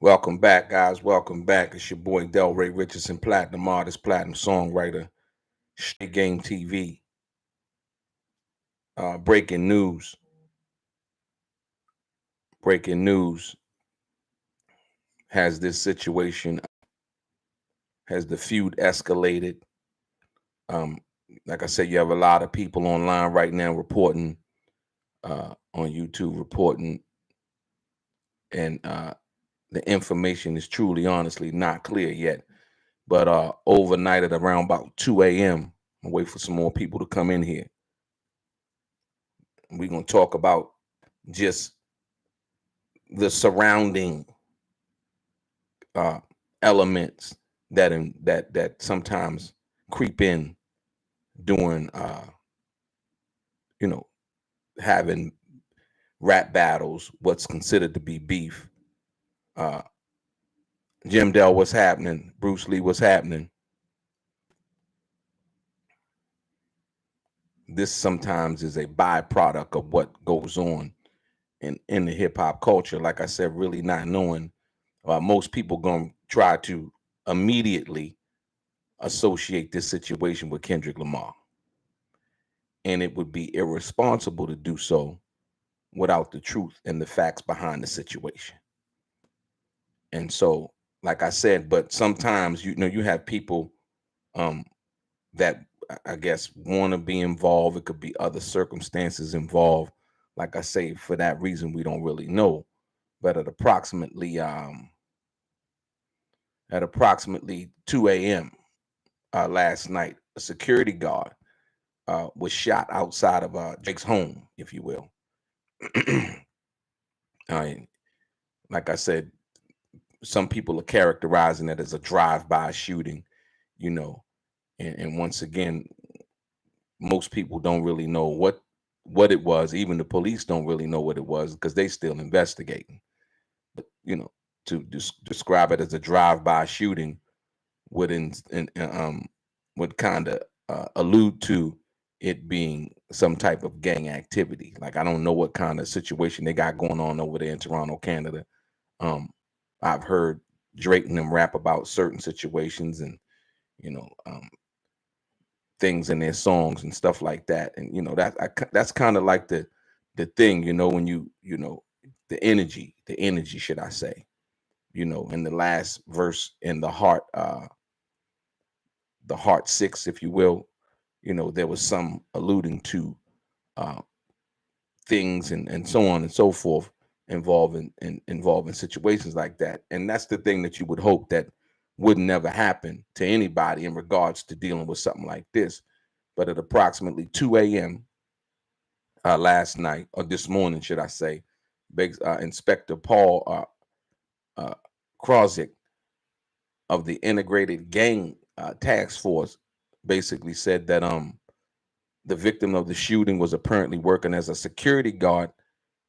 Welcome back, guys. Welcome back. It's your boy Delray, Richardson, platinum artist, platinum songwriter, Straight Game TV. Breaking news. Breaking news. Has this situation, has the feud escalated? Um, like I said, you have a lot of people online right now reporting, on YouTube reporting, and the information is truly, honestly, not clear yet. But overnight at around about 2 a.m., I'm wait for some more people to come in here. We're gonna talk about just the surrounding uh, elements that sometimes creep in during you know having rap battles, what's considered to be beef. Uh, Jim Dell, what's happening? Bruce Lee, what's happening? This sometimes is a byproduct of what goes on in the hip hop culture. Like I said, really not knowing. Most people gonna try to immediately associate this situation with Kendrick Lamar, and it would be irresponsible to do so without the truth and the facts behind the situation. And so, like I said, but sometimes you have people um, that I guess want to be involved. It could be other circumstances involved. Like I say, for that reason, we don't really know. But at approximately 2 a.m. Last night, a security guard was shot outside of Drake's home, if you will. I, like I said, some people are characterizing it as a drive-by shooting, you know, and once again, most people don't really know what it was. Even the police don't really know what it was because they still investigating. But to describe it as a drive-by shooting would would kind of allude to it being some type of gang activity. Like I don't know what kind of situation they got going on over there in Toronto, Canada. Um, I've heard Drake and them rap about certain situations and you know um, things in their songs and stuff like that. And that's kind of like the thing, when the energy, should I say, in the last verse in the heart six, if you will, there was some alluding to uh, things and so on and so forth involving situations like that. And that's the thing that you would hope that would never happen to anybody in regards to dealing with something like this. But at approximately 2 a.m. Last night, or this morning, should I say, Inspector Paul uh, Krozik of the Integrated Gang Task Force basically said that the victim of the shooting was apparently working as a security guard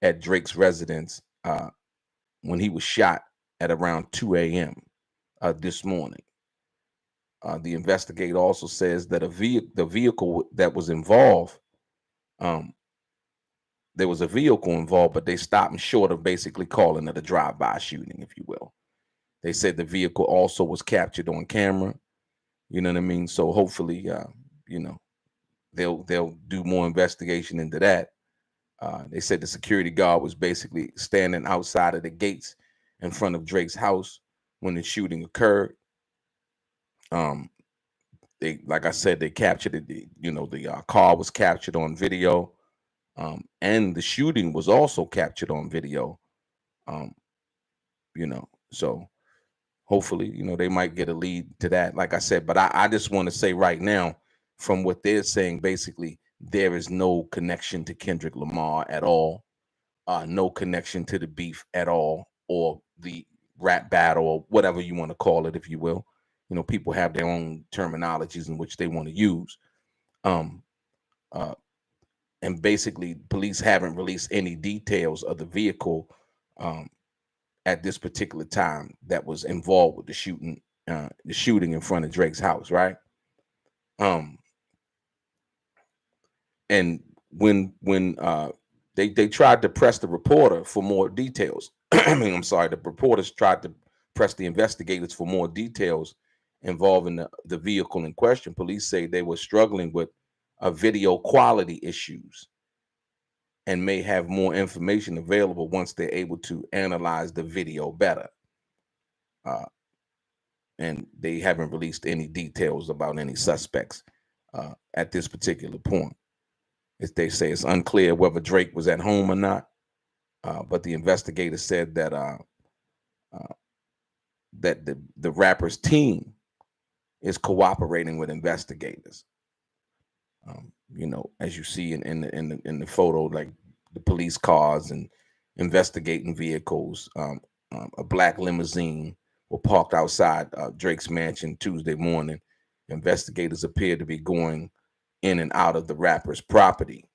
at Drake's residence when he was shot at around 2 a.m. This morning. The investigator also says that the vehicle that was involved, um, there was a vehicle involved, but they stopped him short of basically calling it a drive-by shooting, if you will. They said the vehicle also was captured on camera. You know what I mean? So hopefully, you know, they'll do more investigation into that. They said the security guard was basically standing outside of the gates in front of Drake's house when the shooting occurred. Um, like I said, they captured it. The car was captured on video, and the shooting was also captured on video. Um, so hopefully, they might get a lead to that. Like I said, but I just want to say right now, from what they're saying, basically there is no connection to Kendrick Lamar at all, no connection to the beef at all, or the rap battle, or whatever you want to call it, if you will. People have their own terminologies in which they want to use. Um, uh, and basically, police haven't released any details of the vehicle um, at this particular time that was involved with the shooting in front of Drake's house, right? Um, and when they tried to press the reporter for more details, I mean, I'm sorry, the reporters tried to press the investigators for more details involving the vehicle in question. Police say they were struggling with video quality issues and may have more information available once they're able to analyze the video better. Uh, and they haven't released any details about any suspects at this particular point. As they say, it's unclear whether Drake was at home or not, but the investigator said that that the rapper's team is cooperating with investigators. As you see in the photo, like the police cars and investigating vehicles, a black limousine were parked outside Drake's mansion Tuesday morning. Investigators appear to be going in and out of the rapper's property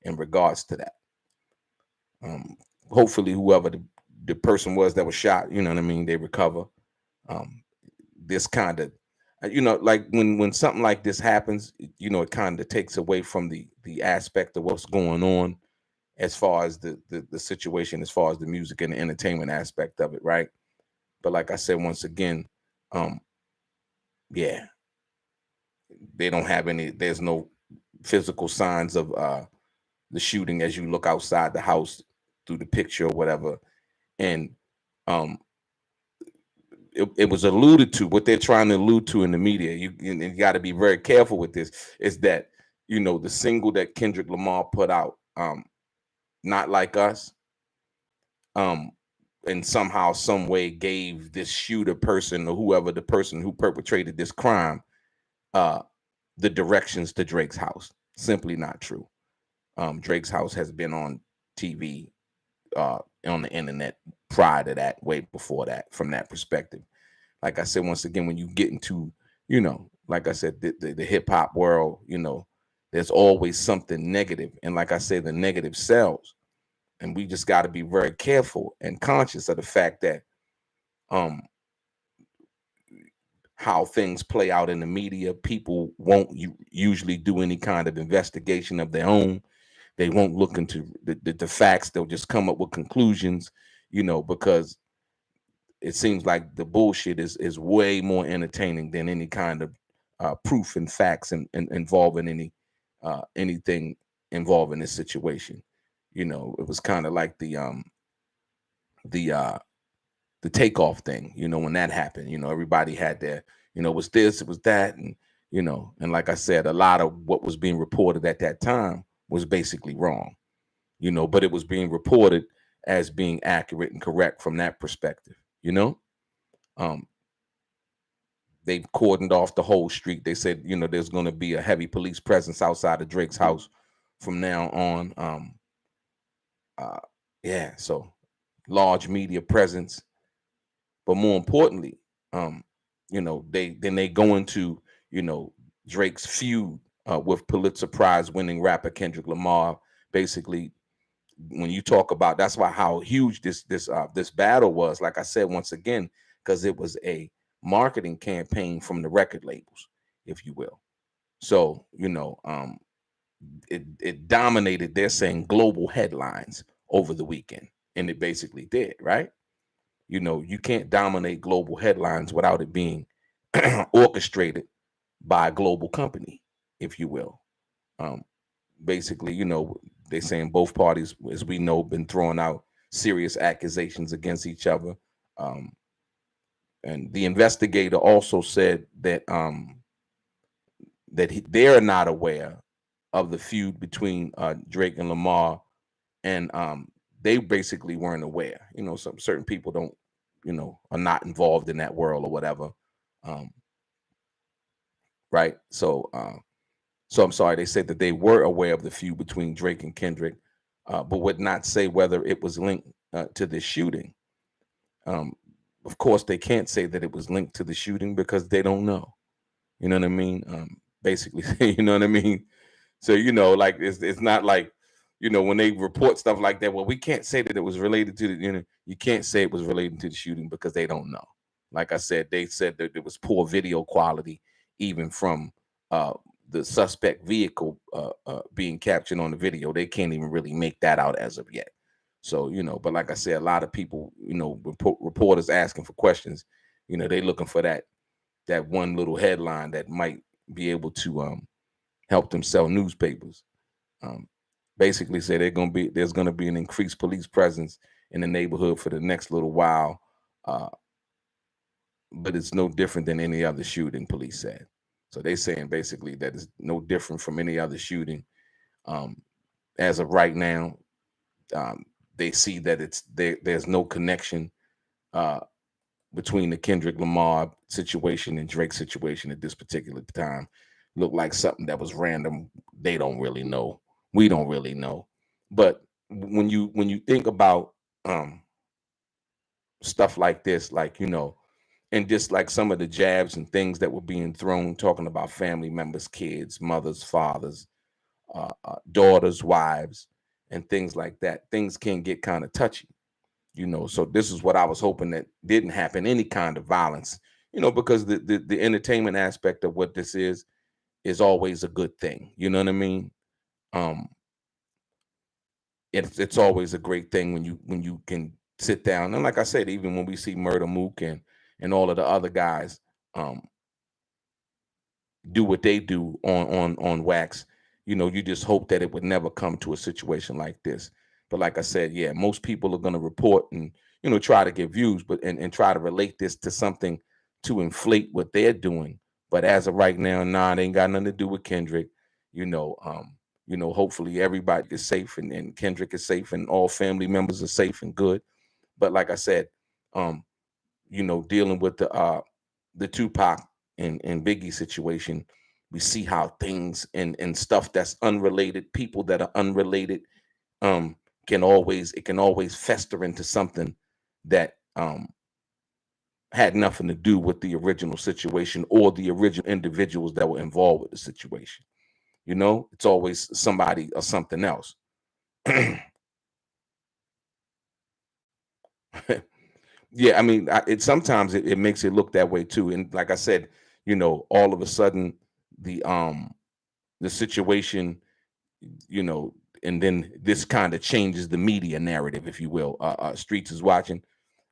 in regards to that. Hopefully, whoever the person was that was shot, they recover. This kind of, like when something like this happens, it kind of takes away from the aspect of what's going on as far as the situation, as far as the music and the entertainment aspect of it, right? But like I said, once again, yeah, they don't have there's no physical signs of the shooting as you look outside the house through the picture or whatever. And it was alluded to, what they're trying to allude to in the media. You got to be very careful with this, is that, the single that Kendrick Lamar put out, Not Like Us, and somehow, some way gave this shooter person, or whoever the person who perpetrated this crime, the directions to Drake's house. Simply not true. Drake's house has been on TV, on the internet prior to that, way before that, from that perspective. Like I said, once again, when you get into, like I said, the hip hop world, there's always something negative. And like I said, the negative sells. And we just got to be very careful and conscious of the fact that how things play out in the media. People won't usually do any kind of investigation of their own. They won't look into the facts. They'll just come up with conclusions, because it seems like the bullshit is way more entertaining than any kind of proof and facts and involving anything involving this situation. It was kind of like the takeoff thing, when that happened. Everybody had their, it was this, it was that, and and like I said, a lot of what was being reported at that time was basically wrong, but it was being reported as being accurate and correct from that perspective. They've cordoned off the whole street. They said, there's going to be a heavy police presence outside of Drake's house from now on. Yeah, so large media presence, but more importantly, they go into, Drake's feud with Pulitzer Prize winning rapper Kendrick Lamar. Basically, when you talk about, that's why how huge this battle was. Like I said, once again, because it was a marketing campaign from the record labels, if you will. So it dominated. They're saying global headlines over the weekend, and it basically did, right? You can't dominate global headlines without it being orchestrated by a global company, if you will. Basically, they're saying both parties, as we know, been throwing out serious accusations against each other. And the investigator also said that they're not aware of the feud between Drake and Lamar, and they basically weren't aware. Some certain people don't, are not involved in that world or whatever. Right. So I'm sorry. They said that they were aware of the feud between Drake and Kendrick, but would not say whether it was linked to the shooting. Of course, they can't say that it was linked to the shooting because they don't know. You know what I mean? Basically, you know what I mean? So, like it's not like, when they report stuff like that, well, we can't say that it was related to the, you can't say it was related to the shooting because they don't know. Like I said, they said that there was poor video quality, even from the suspect vehicle being captured on the video. They can't even really make that out as of yet. So, but like I said, a lot of people, reporters asking for questions, they looking for that one little headline that might be able to help them sell newspapers. Um, Basically say there's gonna be an increased police presence in the neighborhood for the next little while, uh, but it's no different than any other shooting, police said. So they saying basically that it's no different from any other shooting. Um, as of right now, um, they see that there's no connection uh, between the Kendrick Lamar situation and Drake situation at this particular time. Looked like something that was random. They don't really know. We don't really know. But when you think about stuff like this, like and just like some of the jabs and things that were being thrown, talking about family members, kids, mothers, fathers, daughters, wives, and things like that, things can get kind of touchy. So this is what I was hoping that didn't happen, any kind of violence, because the entertainment aspect of what this is always a good thing, you know what I mean. um it's always a great thing when you can sit down, and like I said, even when we see Murder Mook and all of the other guys um do what they do on wax. You just hope that it would never come to a situation like this. But like I said, yeah, most people are going to report and try to get views, but and try to relate this to something to inflate what they're doing. But as of right now, nah, it ain't got nothing to do with Kendrick. Hopefully everybody is safe, and Kendrick is safe, and all family members are safe and good. But like I said, um dealing with the Tupac and Biggie situation, we see how things and stuff that's unrelated, people that are unrelated, um, it can always fester into something that had nothing to do with the original situation or the original individuals that were involved with the situation. It's always somebody or something else. Yeah, I mean, it sometimes it makes it look that way too. And like I said, all of a sudden the situation, you know, and then this kind of changes the media narrative, if you will. Streets is watching.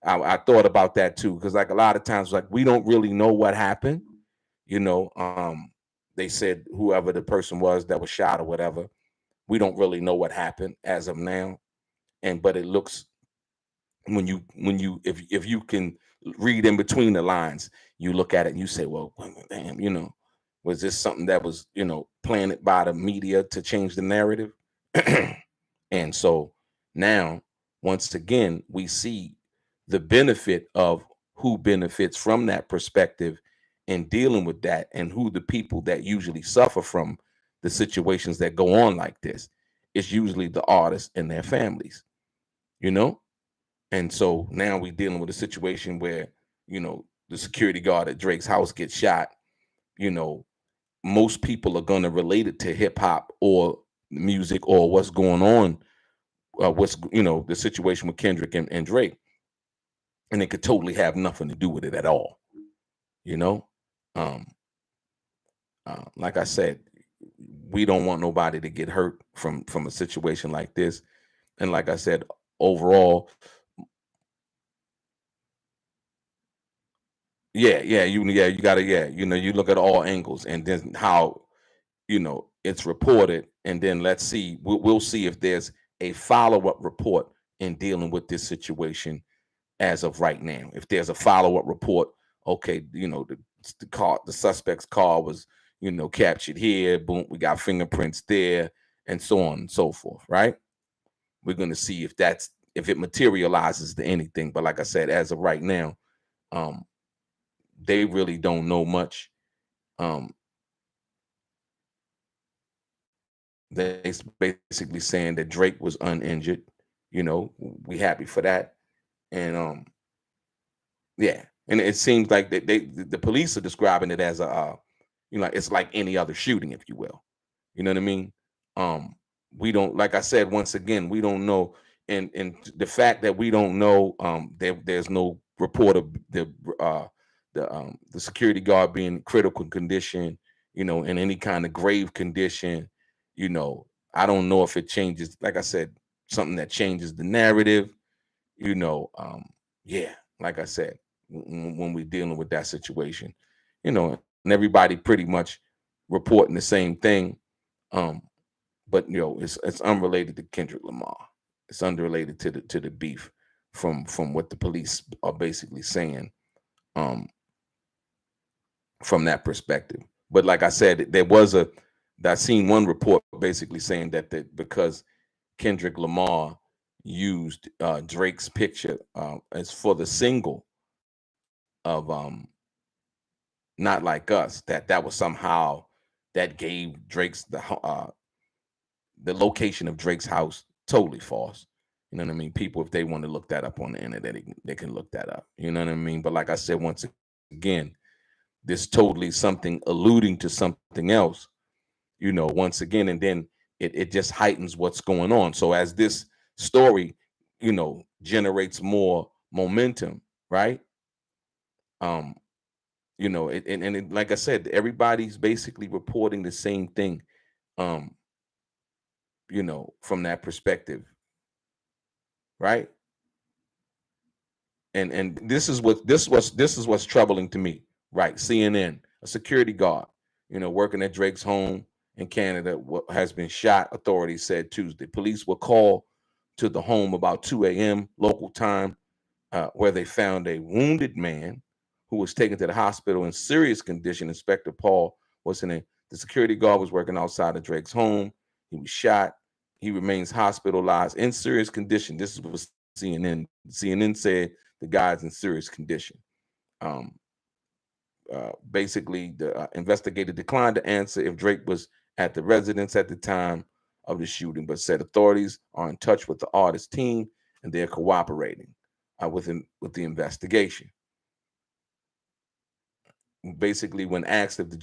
I thought about that too, because like a lot of times, like we don't really know what happened. You know, they said whoever the person was that was shot or whatever, we don't really know what happened as of now. And but it looks, when you if you can read in between the lines, you look at it and you say, well, damn, was this something that was planted by the media to change the narrative? And so now, once again, we see the benefit of who benefits from that perspective in dealing with that, and who the people that usually suffer from the situations that go on like this. It's usually the artists and their families, you know and so now we're dealing with a situation where, the security guard at Drake's house gets shot. You know, most people are going to relate it to hip hop or music or what's going on, the situation with Kendrick and Drake. And it could totally have nothing to do with it at all. You know, um, like I said, we don't want nobody to get hurt from a situation like this. And like I said, overall, you gotta, you look at all angles, and then how it's reported, and then let's see, we'll see if there's a follow-up report in dealing with this situation as of right now. If there's a follow-up report, okay, the suspect's car was captured here, boom, we got fingerprints there, and so on and so forth, right? We're going to see if it materializes to anything. But like I said, as of right now, um they really don't know much. um They basically saying that Drake was uninjured. We happy for that. And yeah, and it seems like the police are describing it as it's like any other shooting, if you will. You know what I mean? We don't, like I said, once again, we don't know. And the fact that we don't know, there's no report of the security guard being in critical condition, in any kind of grave condition. you know I don't know if it changes, like I said, something that changes the narrative, you know. Yeah, like I said, when we're dealing with that situation, and everybody pretty much reporting the same thing. Um, but it's unrelated to Kendrick Lamar. It's unrelated to the beef from what the police are basically saying. Um, from that perspective. But like I said, I seen one report basically saying that because Kendrick Lamar used Drake's picture as for the single of Not Like Us, that was somehow that gave Drake's the location of Drake's house. Totally false. You know what I mean? People, if they want to look that up on the internet, they can look that up. You know what I mean? But like I said, once again, this totally something alluding to something else, once again, and then it just heightens what's going on. So as this story, generates more momentum, right? Um, like I said, everybody's basically reporting the same thing, um, from that perspective, right? And this is what's troubling to me, right? CNN, a security guard, working at Drake's home in Canada, has been shot. Authorities said Tuesday. Police were called to the home about 2 a.m. local time, where they found a wounded man who was taken to the hospital in serious condition. Inspector Paul was in the security guard was working outside of Drake's home. He was shot. He remains hospitalized in serious condition. This is what CNN. CNN said the guy's in serious condition. Um, Basically, the investigator declined to answer if Drake was at the residence at the time of the shooting, but said authorities are in touch with the artist team and they're cooperating with the investigation. Basically, when asked by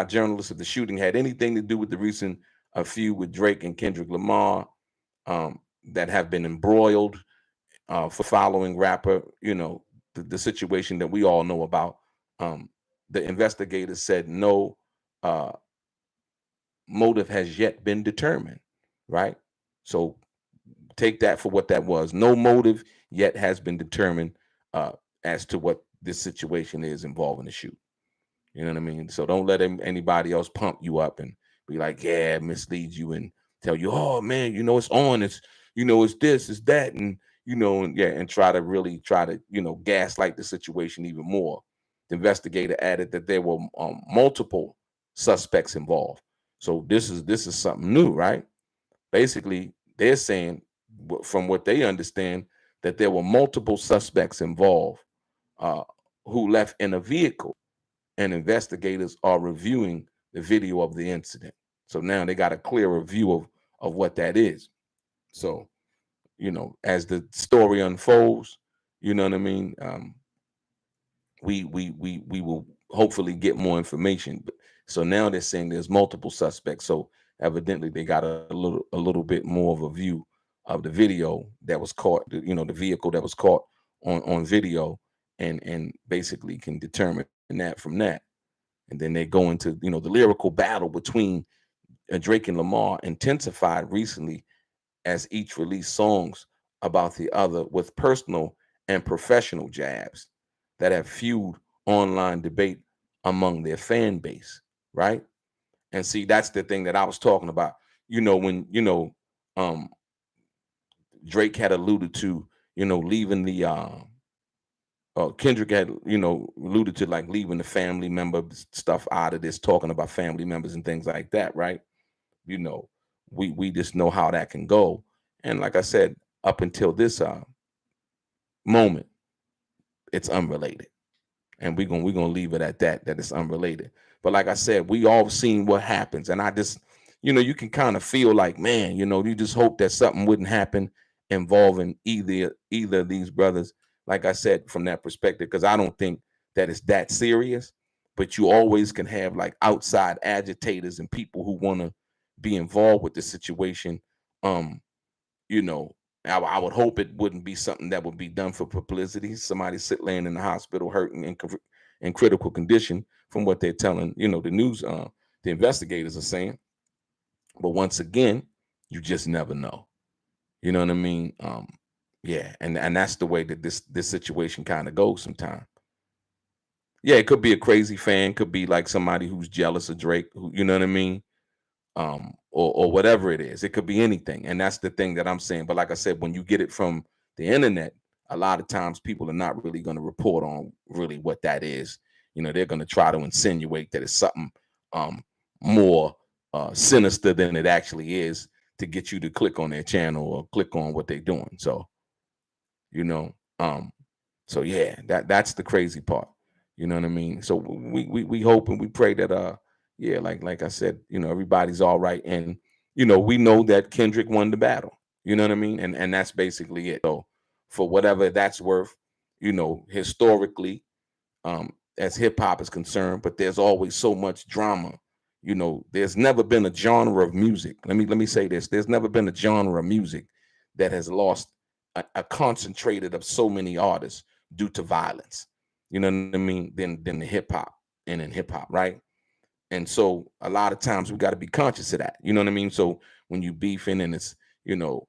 journalists if the shooting had anything to do with the recent feud with Drake and Kendrick Lamar, that have been embroiled for following rapper, the situation that we all know about. Um, the investigators said no uh, motive has yet been determined, right? So take that for what that was. No motive yet has been determined uh, as to what this situation is involving the shoot. You know what I mean? So don't let anybody else pump you up and be like, yeah, mislead you and tell you, oh man, it's on, it's this, it's that, and and yeah, and try to gaslight the situation even more. The investigator added that there were multiple suspects involved. So this is something new, right? Basically, they're saying, from what they understand, that there were multiple suspects involved uh, who left in a vehicle, and investigators are reviewing the video of the incident. So now they got a clearer view of what that is. So, as the story unfolds, you know what I mean. We will hopefully get more information. So now they're saying there's multiple suspects. So evidently they got a little bit more of a view of the video that was caught. The vehicle that was caught on video, and basically can determine that from that. And then they go into the lyrical battle between Drake and Lamar intensified recently as each released songs about the other with personal and professional jabs that have fueled online debate among their fan base, right? And see, that's the thing that I was talking about. When um Drake had alluded to, leaving the Kendrick had, alluded to like leaving the family member stuff out of this, talking about family members and things like that, right? You know, we just know how that can go. And like I said, up until this moment, it's unrelated. And we're gonna leave it at that it's unrelated. But like I said, we all seen what happens. And I just, you can kind of feel like, man, you just hope that something wouldn't happen involving either of these brothers, like I said, from that perspective, because I don't think that it's that serious. But you always can have like outside agitators and people who want to be involved with the situation. um you know, I would hope it wouldn't be something that would be done for publicity. Somebody sit laying in the hospital hurting in critical condition, from what they're telling, the news, the investigators are saying. But once again, You just never know. You know what I mean? Yeah, and that's the way that this situation kind of goes sometimes. Yeah, it could be a crazy fan, could be like somebody who's jealous of Drake, who, you know what I mean? Or whatever it is. It could be anything. And that's the thing that I'm saying. But like I said, when you get it from the internet, a lot of times people are not really going to report on really what that is. You know, they're going to try to insinuate that it's something um more sinister than it actually is to get you to click on their channel or click on what they're doing. So, you know, so yeah, that's the crazy part. You know what I mean? So we hope and we pray that yeah, like I said, you know, everybody's all right. And you know, we know that Kendrick won the battle. You know what I mean? And that's basically it. So for whatever that's worth, you know, historically, as hip hop is concerned, but there's always so much drama. You know, there's never been a genre of music. Let me say this. There's never been a genre of music that has lost a concentrated of so many artists due to violence. You know what I mean? Than the hip hop and in hip hop, right? And so a lot of times we got to be conscious of that. You know what I mean? So when you beefing and it's, you know,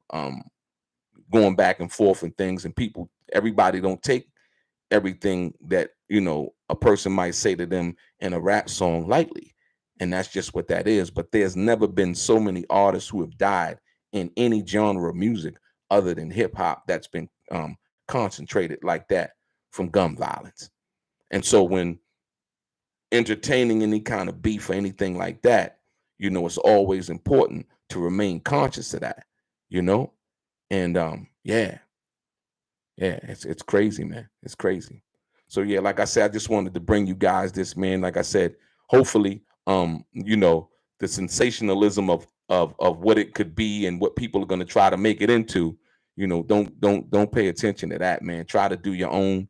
going back and forth and things, and people, everybody don't take everything that, you know, a person might say to them in a rap song lightly. And that's just what that is. But there's never been so many artists who have died in any genre of music other than hip hop that's been concentrated like that from gun violence. And so when entertaining any kind of beef or anything like that, you know, it's always important to remain conscious of that, you know? And yeah, yeah, it's crazy, man. It's crazy. So yeah, like I said, I just wanted to bring you guys this, man. Like I said, hopefully, you know, the sensationalism of what it could be and what people are going to try to make it into, you know, don't pay attention to that, man. Try to do your own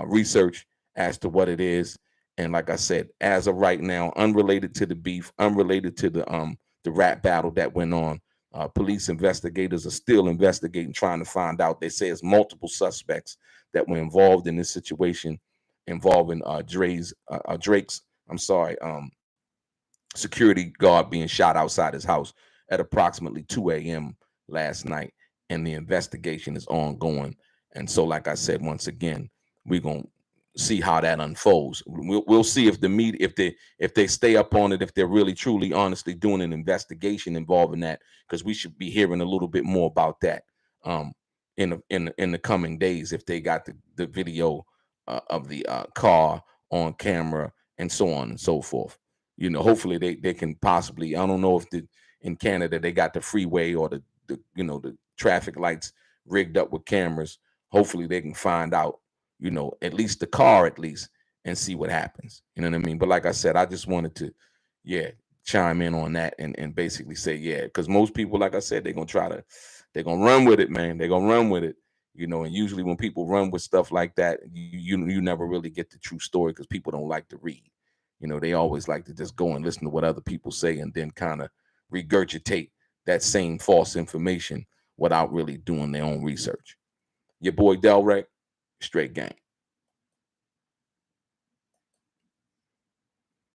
research as to what it is. And like I said, as of right now, unrelated to the beef, unrelated to the rap battle that went on, police investigators are still investigating, trying to find out. They say it's multiple suspects that were involved in this situation involving Drake's, I'm sorry, security guard being shot outside his house at approximately 2 a.m. last night. And the investigation is ongoing. And so, like I said, once again, we're gonna see how that unfolds. We'll see if the media, if they stay up on it, if they're really truly honestly doing an investigation involving that, because we should be hearing a little bit more about that in the coming days, if they got the video of the car on camera and so on and so forth. You know, hopefully they can possibly, I don't know if in Canada they got the freeway or the you know, the traffic lights rigged up with cameras. Hopefully they can find out, you know, at least the car at least, and see what happens. You know what I mean? But like I said, I just wanted to, yeah, chime in on that and basically say, yeah, because most people, like I said, they're gonna run with it, man. They're gonna run with it. You know, and usually when people run with stuff like that, you never really get the true story because people don't like to read. You know, they always like to just go and listen to what other people say and then kind of regurgitate that same false information without really doing their own research. Your boy Delray, straight gang.